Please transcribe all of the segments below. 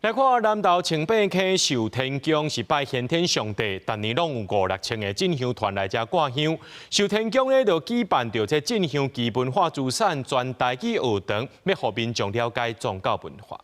來看南投清北溪壽天宮是拜先天上帝，逐年攏有5、6千個進香團來遮掛香。壽天宮呢就舉辦着這進香基文化資產全台語學堂，要互民眾了解宗教文化。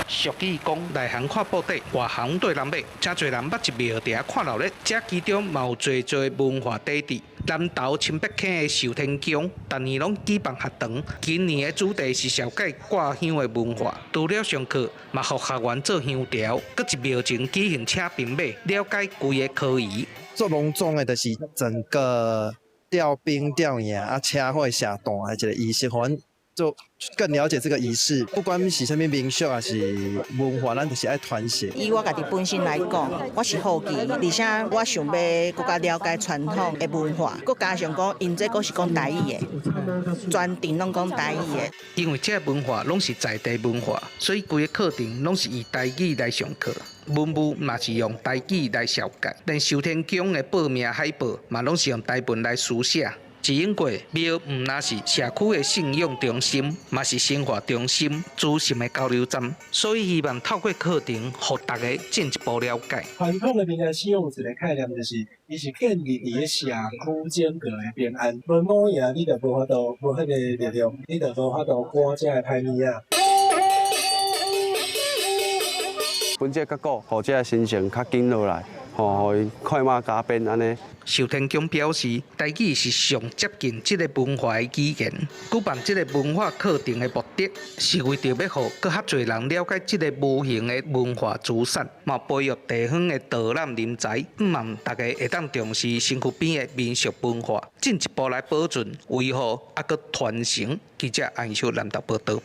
俗語講，內行看布袋，外行對人馬，真濟人捌一廟埕看鬧熱，這其中嘛有濟文化底蘊。南投清北溪的壽天宮，逐年攏舉辦學堂，今年的主題是紹介掛香的文化。除了上課，嘛互學員做香條，擱一廟前舉行車兵馬，了解規個科儀。最隆重的就是整個調兵調營啊，車會下段的一個儀式，互就更了解這個儀式，不管是啥物民俗還是文化，咱就是愛傳承。以我家己本身來講，我是好奇，而且我想要更加了解傳統的文化，佮加上講，因這個是講台語的，全程攏講台語的。因為這個文化攏是在地文化，所以規個課程攏是以台語來上課，文物嘛是用台語來紹介，連壽天宮的報名海報嘛攏是用台文來書寫。只因過廟唔那是社區的信用中心，嘛是生活中心、資訊的交流站，所以希望透過課程，互大家進一步了解。傳統的民間信用一個概念，就是伊是建立伊個社區間隔的平安。無某樣你就無法度無迄個力量，你就無法度趕這個歹物仔。本節結果，互這個心情較緊落來，互伊快馬加鞭安尼。壽天宮表示，台語是上接近這個文化的語言。舉辦這個文化課程的目的，是為着要讓更較儕人了解這個無形的文化資產，嘛培育地方的導覽人才，望大家會當重視身軀邊的民俗文化，進一步來保存、維護，還佫傳承。記者安秀南投報道。